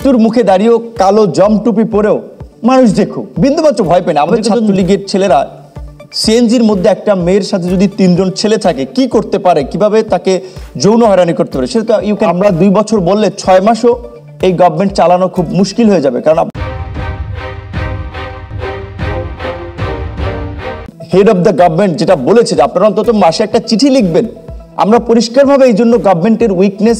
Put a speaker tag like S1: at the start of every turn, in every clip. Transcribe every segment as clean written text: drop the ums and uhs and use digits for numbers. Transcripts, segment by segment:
S1: মৃত্যুর মুখে দাঁড়িয়েও কালো জম টুপি পরেও মানুষ দেখুক, বিন্দুমাত্র ভয় পায় না। আমাদের ছাত্রলীগের ছেলেরা সিএনজির মধ্যে একটা মেয়ের সাথে যদি 3 জন ছেলে থাকে কি করতে পারে, কিভাবে তাকে যৌন হয়রানি করতে পারে, সেটা আমরা 2 বছর বললে 6 মাসও এই গভর্নমেন্ট চালানো খুব মুশকিল হয়ে যাবে। কারণ হেড অফ দ্য গভর্নমেন্ট যেটা বলেছে যে আপনারা অন্তত মাসে একটা চিঠি লিখবেন। আমরা পরিষ্কারভাবে এই জন্য গভর্নমেন্টের উইকনেস,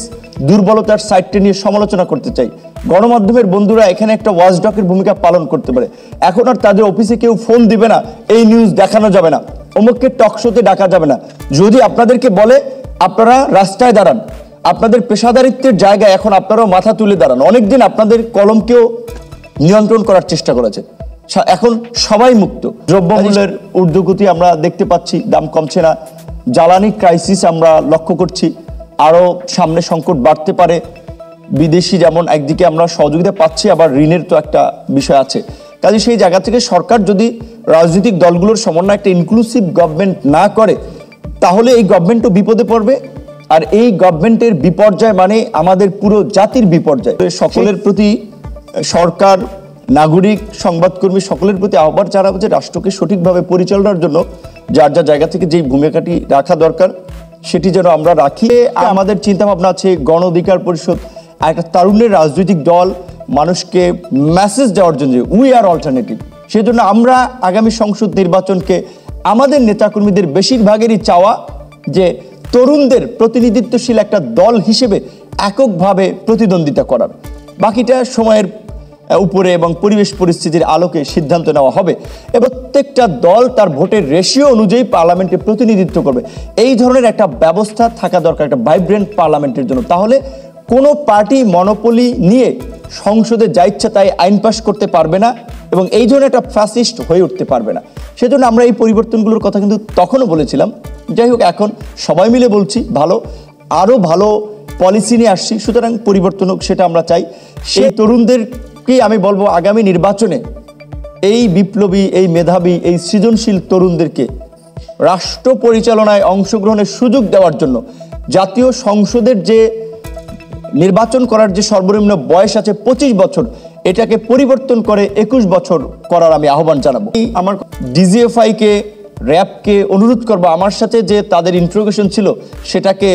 S1: দুর্বলতার সাইডটা নিয়ে সমালোচনা করতে চাই। গণমাধ্যমের বন্ধুরা এখানে একটা ওয়াচডগের ভূমিকা পালন করতে পারে। এখন আর তাদের অফিসে কেউ ফোন দিবে না, এই নিউজ দেখানো যাবে না, অমুককে টক শোতে ডাকা যাবে না। যদি আপনাদেরকে বলে আপনারা রাস্তায় দাঁড়ান, আপনাদের পেশাদারিত্বের জায়গায় এখন আপনারাও মাথা তুলে দাঁড়ান। অনেকদিন আপনাদের কলমকেও নিয়ন্ত্রণ করার চেষ্টা করেছে, এখন সবাই মুক্ত। দ্রব্যমূল্যের ঊর্ধ্বগতি আমরা দেখতে পাচ্ছি, দাম কমছে না। জ্বালানি ক্রাইসিস আমরা লক্ষ্য করছি, আরও সামনে সংকট বাড়তে পারে। বিদেশি যেমন একদিকে আমরা সহযোগিতা পাচ্ছি, আবার ঋণের তো একটা বিষয় আছে। কাজে সেই জায়গা থেকে সরকার যদি রাজনৈতিক দলগুলোর সমন্বয়ে একটা ইনক্লুসিভ গভর্নমেন্ট না করে, তাহলে এই গভর্নমেন্টও বিপদে পড়বে। আর এই গভর্নমেন্টের বিপর্যয় মানে আমাদের পুরো জাতির বিপর্যয়। সকলের প্রতি সরকার, নাগরিক, সংবাদকর্মী সকলের প্রতি আহ্বান জানাবো যে রাষ্ট্রকে সঠিকভাবে পরিচালনার জন্য যার যা জায়গা থেকে যেই ভূমিকাটি রাখা দরকার সেটি যেন আমরা রাখি। আমাদের চিন্তাভাবনা আছে গণ অধিকার পরিষদ একটা তারুণ্যের রাজনৈতিক দল, মানুষকে মেসেজ দেওয়ার জন্য উই আর অল্টারনেটিভ। সেজন্য আমরা আগামী সংসদ নির্বাচনকে আমাদের নেতাকর্মীদের বেশিরভাগেরই চাওয়া যে তরুণদের প্রতিনিধিত্বশীল একটা দল হিসেবে এককভাবে প্রতিদ্বন্দ্বিতা করার। বাকিটা সময়ের উপরে এবং পরিবেশ পরিস্থিতির আলোকে সিদ্ধান্ত নেওয়া হবে। প্রত্যেকটা দল তার ভোটের রেশিও অনুযায়ী পার্লামেন্টে প্রতিনিধিত্ব করবে। এই ধরনের একটা ব্যবস্থা থাকা দরকার একটা ভাইব্রেন্ট পার্লামেন্টের জন্য। তাহলে কোনো পার্টি মনোপলি নিয়ে সংসদে যা ইচ্ছা তাই আইন পাশ করতে পারবে না এবং এই ধরনের একটা ফ্যাসিস্ট হয়ে উঠতে পারবে না। সেজন্য আমরা এই পরিবর্তনগুলোর কথা কিন্তু তখনও বলেছিলাম। যাই হোক, এখন সবাই মিলে বলছি আরও ভালো পলিসি নিয়ে আসছি, সুতরাং পরিবর্তন হোক, সেটা আমরা চাই। সেই তরুণদেরকে আমি বলবো আগামী নির্বাচনে এই বিপ্লবী, এই মেধাবী, এই সৃজনশীল তরুণদেরকে রাষ্ট্র পরিচালনায় অংশগ্রহণের সুযোগ দেওয়ার জন্য জাতীয় সংসদের যে নির্বাচন করার যে সর্বনিম্ন বয়স আছে 25 বছর, এটাকে পরিবর্তন করে 21 বছর করার আমি আহ্বান জানাবো। আমার ডিজিএফআইকে, র্যাবকে অনুরোধ করবো আমার সাথে যে তাদের ইন্টারোগেশন ছিল সেটাকে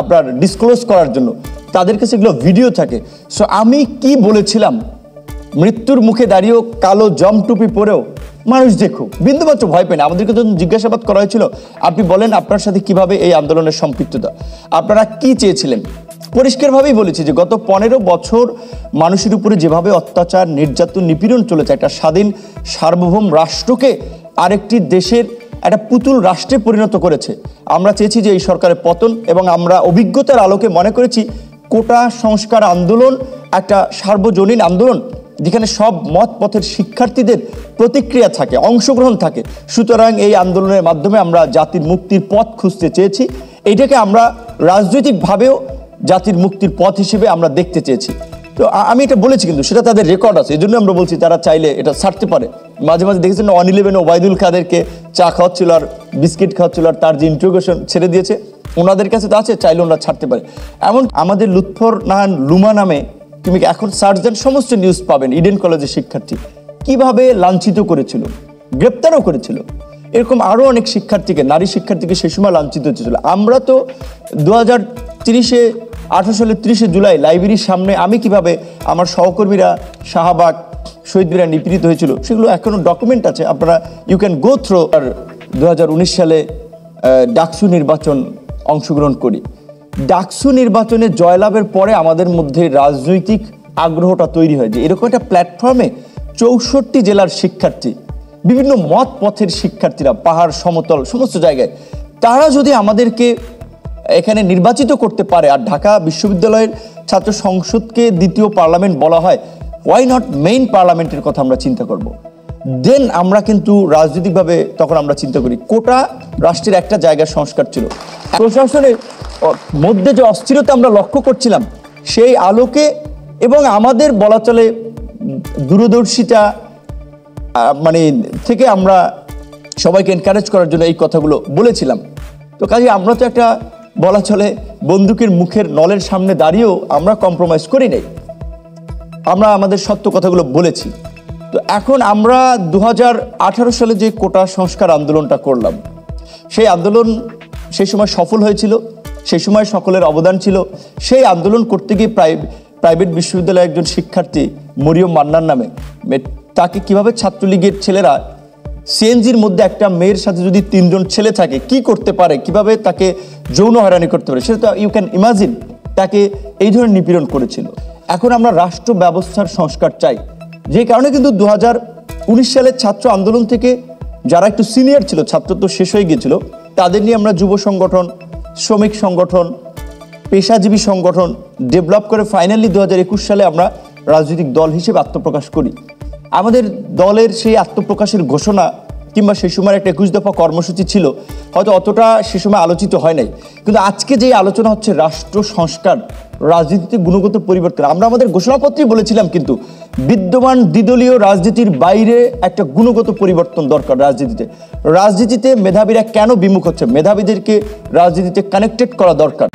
S1: আপনার ডিসক্লোজ করার জন্য। তাদের কাছে এগুলো ভিডিও থাকে। সো আমি কি বলেছিলাম, মৃত্যুর মুখে দাঁড়িয়েও কালো জম টুপি পরেও মানুষ দেখুক, বিন্দুমাত্র ভয় পায় না। আমাদেরকে যখন জিজ্ঞাসাবাদ করা হয়েছিল, আপনি বলেন আপনার সাথে কিভাবে এই আন্দোলনের সম্পৃক্ততা, আপনারা কি চেয়েছিলেন, পরিষ্কারভাবেই বলেছি যে গত 15 বছর মানুষের উপরে যেভাবে অত্যাচার, নির্যাতন, নিপীড়ন চলেছে, একটা স্বাধীন সার্বভৌম রাষ্ট্রকে আরেকটি দেশের একটা পুতুল রাষ্ট্রে পরিণত করেছে। আমরা চেয়েছি যে এই সরকারের পতন, এবং আমরা অভিজ্ঞতার আলোকে মনে করেছি কোটা সংস্কার আন্দোলন একটা সার্বজনীন আন্দোলন, যেখানে সব মত পথের শিক্ষার্থীদের প্রতিক্রিয়া থাকে, অংশগ্রহণ থাকে। সুতরাং এই আন্দোলনের মাধ্যমে আমরা জাতির মুক্তির পথ খুঁজতে চেয়েছি। এইটাকে আমরা রাজনৈতিকভাবেও জাতির মুক্তির পথ হিসেবে আমরা দেখতে চেয়েছি। তো আমি এটা বলেছি, কিন্তু সেটা তাদের রেকর্ড আছে, এই জন্য আমরা বলছি তারা চাইলে এটা ছাড়তে পারে। মাঝে মাঝে দেখেছেন 111 ওবায়দুল কাদেরকে চা খাওয়াচ্ছিল আর বিস্কিট খাওয়াচ্ছিল, আর তার যে ইন্টারোগেশন ছেড়ে দিয়েছে, ওনাদের কাছে তো আছে, চাইলে ওনারা ছাড়তে পারে। এমন আমাদের লুৎফর নাহান লুমা নামে, তুমি এখন সার্চ দেন সমস্ত নিউজ পাবেন, ইডেন কলেজের শিক্ষার্থী কিভাবে লাঞ্ছিত করেছিল, গ্রেপ্তারও করেছিল। এরকম আরও অনেক শিক্ষার্থীকে, নারী শিক্ষার্থীকে সে সময় লাঞ্ছিত হয়েছিল। আমরা তো 2018 সালের 30 জুলাই লাইব্রেরির সামনে আমি কিভাবে আমার সহকর্মীরা শাহবাগ শহীদরা নিপীড়িত হয়েছিল সেগুলো এখনো ডকুমেন্ট আছে, আপনারা ইউ ক্যান গো থ্রু। আর 2019 সালে ডাকসু নির্বাচন অংশগ্রহণ করি। ডাকসু নির্বাচনে জয়লাভের পরে আমাদের মধ্যে রাজনৈতিক আগ্রহটা তৈরি হয় যে এরকম একটা প্ল্যাটফর্মে 64 জেলার শিক্ষার্থী, বিভিন্ন মত পথের শিক্ষার্থীরা, পাহাড় সমতল সমস্ত জায়গায়, তারা যদি আমাদেরকে এখানে নির্বাচিত করতে পারে, আর ঢাকা বিশ্ববিদ্যালয়ের ছাত্র সংসদকে দ্বিতীয় পার্লামেন্ট বলা হয়, ওয়াই নট মেইন পার্লামেন্টের কথা আমরা চিন্তা করব। দেন আমরা কিন্তু রাজনৈতিকভাবে তখন আমরা চিন্তা করি। কোটা রাষ্ট্রের একটা জায়গার সংস্কার ছিল, প্রশাসনের মধ্যে যে অস্থিরতা আমরা লক্ষ্য করছিলাম সেই আলোকে, এবং আমাদের বলা চলে দূরদর্শিতা থেকে আমরা সবাইকে এনকারেজ করার জন্য এই কথাগুলো বলেছিলাম। তো কাজে আমরা তো একটা বলা চলে বন্দুকের মুখের নলের সামনে দাঁড়িয়েও আমরা কম্প্রোমাইজ করি নাই। আমরা আমাদের সত্য কথাগুলো বলেছি। তো এখন আমরা 2018 সালে যে কোটা সংস্কার আন্দোলনটা করলাম, সেই আন্দোলন সেই সময় সফল হয়েছিল, সেই সময় সকলের অবদান ছিল। সেই আন্দোলন করতে গিয়ে প্রাইভেট বিশ্ববিদ্যালয়ের একজন শিক্ষার্থী মরিয়ম মান্নার নামে, তাকে কিভাবে ছাত্রলীগের ছেলেরা সিএনজির মধ্যে একটা মেয়ের সাথে যদি 3 জন ছেলে থাকে কি করতে পারে, কিভাবে তাকে যৌন হয়রানি করতে পারে, সেটা তো ইউ ক্যান ইমাজিন। তাকে এই ধরনের নিপীড়ন করেছিল। এখন আমরা রাষ্ট্র ব্যবস্থার সংস্কার চাই, যে কারণে কিন্তু 2019 সালের ছাত্র আন্দোলন থেকে যারা একটু সিনিয়র ছিল, ছাত্র তো শেষ হয়ে গিয়েছিল, তাদের নিয়ে আমরা যুব সংগঠন, শ্রমিক সংগঠন, পেশাজীবী সংগঠন ডেভেলপ করে ফাইনালি 2021 সালে আমরা রাজনৈতিক দল হিসেবে আত্মপ্রকাশ করি। আমাদের দলের সেই আত্মপ্রকাশের ঘোষণা কিংবা সেই সময় একটা 21 দফা কর্মসূচি ছিল, হয়তো অতটা সে সময় আলোচিত হয় নাই, কিন্তু আজকে যে আলোচনা হচ্ছে রাষ্ট্র সংস্কার, রাজনীতিতে গুণগত পরিবর্তন, আমরা আমাদের ঘোষণাপত্রেই বলেছিলাম কিন্তু বিদ্যমান দ্বিদলীয় রাজনীতির বাইরে একটা গুণগত পরিবর্তন দরকার। রাজনীতিতে মেধাবীরা কেন বিমুখ হচ্ছে, মেধাবীদেরকে রাজনীতিতে কানেক্টেড করা দরকার।